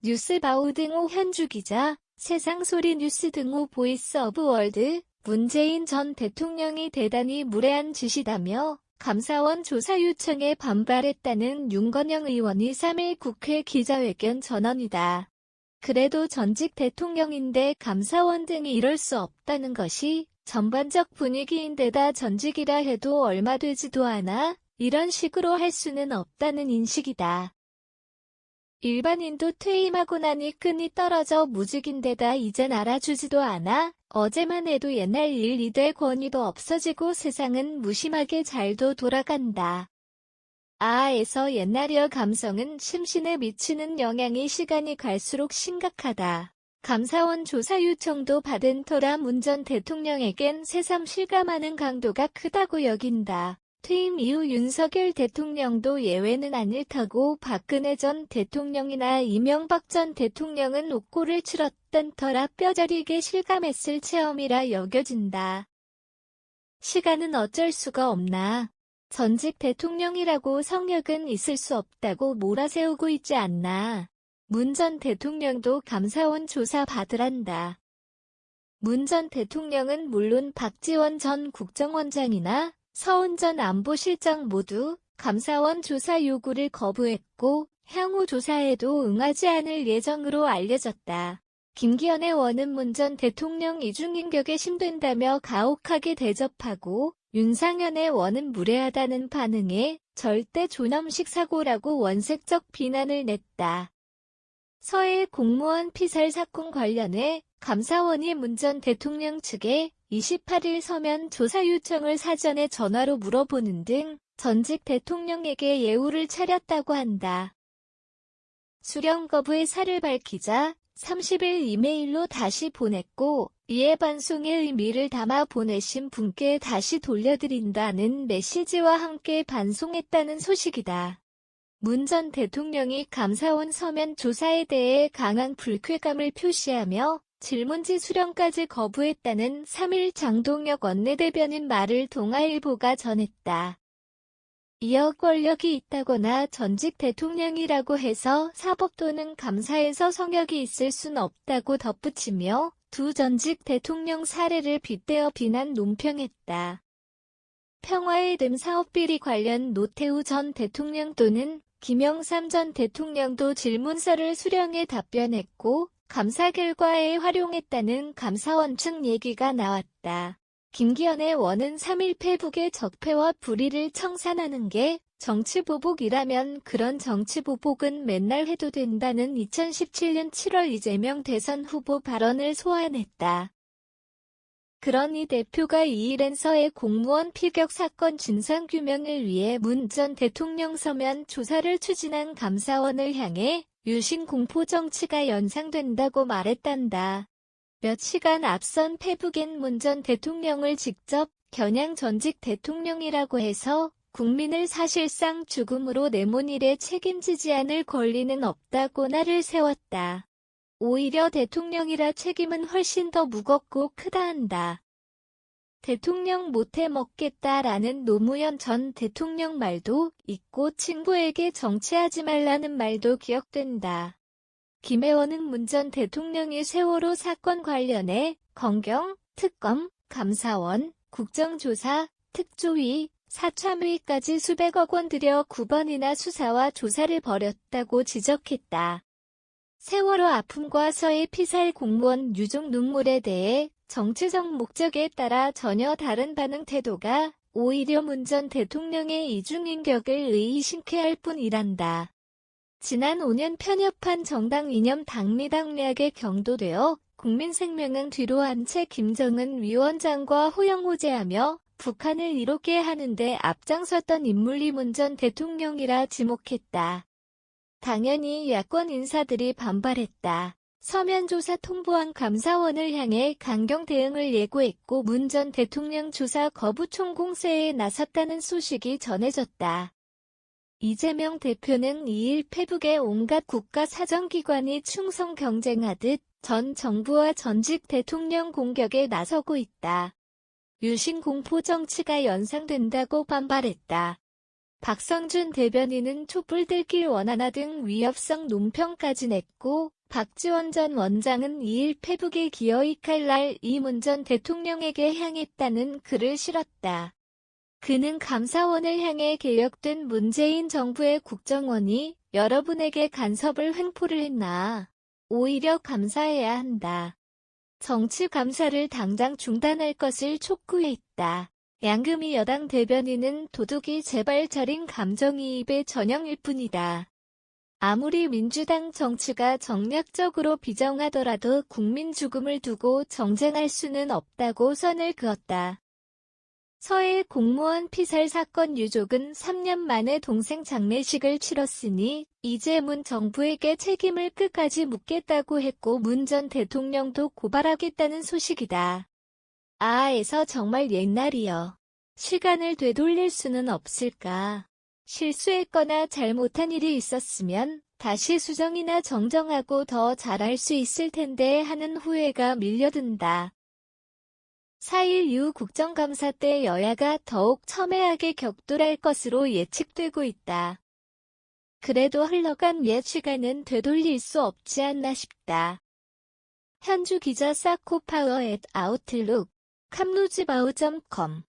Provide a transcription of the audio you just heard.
뉴스바우 등호 현주 기자, 세상소리 뉴스 등호 보이스 오브 월드, 문재인 전 대통령이 대단히 무례한 짓이다며 감사원 조사 요청에 반발했다는 윤건영 의원이 3일 국회 기자회견 전언이다. 그래도 전직 대통령인데 감사원 등이 이럴 수 없다는 것이 전반적 분위기인데다 전직이라 해도 얼마 되지도 않아 이런 식으로 할 수는 없다는 인식이다. 일반인도 퇴임하고 나니 끈이 떨어져 무직인데다 이젠 알아주지도 않아 어제만 해도 옛날 일 이될 권위도 없어지고 세상은 무심하게 잘도 돌아간다. 에서 옛날이여 감성은 심신에 미치는 영향이 시간이 갈수록 심각하다. 감사원 조사 요청도 받은 터라 문 전 대통령에겐 새삼 실감하는 강도가 크다고 여긴다. 퇴임 이후 윤석열 대통령도 예외는 아닐 터고 박근혜 전 대통령이나 이명박 전 대통령은 옥고를 치렀던 터라 뼈저리게 실감했을 체험이라 여겨진다. 시간은 어쩔 수가 없나. 전직 대통령이라고 성역은 있을 수 없다고 몰아세우고 있지 않나. 문 전 대통령도 감사원 조사 받으란다. 문 전 대통령은 물론 박지원 전 국정원장이나 서훈 전 안보실장 모두 감사원 조사 요구를 거부했고 향후 조사에도 응하지 않을 예정으로 알려졌다. 김기현의 원은 문 전 대통령 이중인격에 심된다며 가혹하게 대접하고 윤상현의 원은 무례하다는 반응에 절대 존엄식 사고라고 원색적 비난을 냈다. 서해 공무원 피살 사건 관련해 감사원이 문 전 대통령 측에 28일 서면 조사 요청을 사전에 전화로 물어보는 등 전직 대통령에게 예우를 차렸다고 한다. 수령 거부의 사를 밝히자 30일 이메일로 다시 보냈고 이에 반송의 의미를 담아 보내신 분께 다시 돌려드린다는 메시지와 함께 반송했다는 소식이다. 문 전 대통령이 감사원 서면 조사에 대해 강한 불쾌감을 표시하며 질문지 수령까지 거부했다는 3일 장동혁 원내대변인 말을 동아일보가 전했다. 이어 권력이 있다거나 전직 대통령이라고 해서 사법 또는 감사에서 성역이 있을 순 없다고 덧붙이며 두 전직 대통령 사례를 빗대어 비난 논평했다. 평화의 댐 사업비리 관련 노태우 전 대통령 또는 김영삼 전 대통령도 질문서를 수령해 답변했고 감사 결과에 활용했다는 감사원 측 얘기가 나왔다. 김기현의 원은 3일 페북의 적폐와 불의를 청산하는 게 정치보복이라면 그런 정치보복은 맨날 해도 된다는 2017년 7월 이재명 대선 후보 발언을 소환했다. 그러니 대표가 2일엔 서해 공무원 피격 사건 진상규명을 위해 문 전 대통령 서면 조사를 추진한 감사원을 향해 유신 공포 정치가 연상된다고 말했단다. 몇 시간 앞선 페북엔 문 전 대통령을 직접 겨냥 전직 대통령이라고 해서 국민을 사실상 죽음으로 내몬 일에 책임지지 않을 권리는 없다고 날을 세웠다. 오히려 대통령이라 책임은 훨씬 더 무겁고 크다 한다. 대통령 못해 먹겠다라는 노무현 전 대통령 말도 있고 친구에게 정치하지 말라는 말도 기억된다. 김혜원은 문 전 대통령이 세월호 사건 관련해 검경, 특검, 감사원, 국정조사, 특조위, 사참위까지 수백억 원 들여 9번이나 수사와 조사를 벌였다고 지적했다. 세월호 아픔과 서해 피살 공무원 유족 눈물에 대해 정치적 목적에 따라 전혀 다른 반응 태도가 오히려 문 전 대통령의 이중인격을 의심케 할 뿐이란다. 지난 5년 편협한 정당 이념 당리당략에 경도되어 국민 생명은 뒤로 한 채 김정은 위원장과 호영호재하며 북한을 이롭게 하는데 앞장섰던 인물이 문 전 대통령이라 지목했다. 당연히 야권 인사들이 반발했다. 서면 조사 통보한 감사원을 향해 강경 대응을 예고했고 문 전 대통령 조사 거부 총공세에 나섰다는 소식이 전해졌다. 이재명 대표는 2일 페북에 온갖 국가 사정기관이 충성 경쟁하듯 전 정부와 전직 대통령 공격에 나서고 있다. 유신 공포 정치가 연상된다고 반발했다. 박성준 대변인은 촛불 들길 원하나 등 위협성 논평까지 냈고, 박지원 전 원장은 2일 페북에 기어이 칼날 이문 전 대통령에게 향했다는 글을 실었다. 그는 감사원을 향해 개혁된 문재인 정부의 국정원이 여러분에게 간섭을 횡포를 했나. 오히려 감사해야 한다. 정치 감사를 당장 중단할 것을 촉구했다. 양금희 여당 대변인은 도둑이 제발 저린 감정이입의 전형일 뿐이다. 아무리 민주당 정치가 정략적으로 비정하더라도 국민 죽음을 두고 정쟁할 수는 없다고 선을 그었다. 서해 공무원 피살 사건 유족은 3년 만에 동생 장례식을 치렀으니 이제 문 정부에게 책임을 끝까지 묻겠다고 했고 문 전 대통령도 고발하겠다는 소식이다. 아에서 정말 옛날이여. 시간을 되돌릴 수는 없을까? 실수했거나 잘못한 일이 있었으면 다시 수정이나 정정하고 더 잘할 수 있을 텐데 하는 후회가 밀려든다. 4일 이후 국정감사 때 여야가 더욱 첨예하게 격돌할 것으로 예측되고 있다. 그래도 흘러간 옛 시간은 되돌릴 수 없지 않나 싶다. 현주 기자 사코파워 @아웃룩, 캄루즈바우.com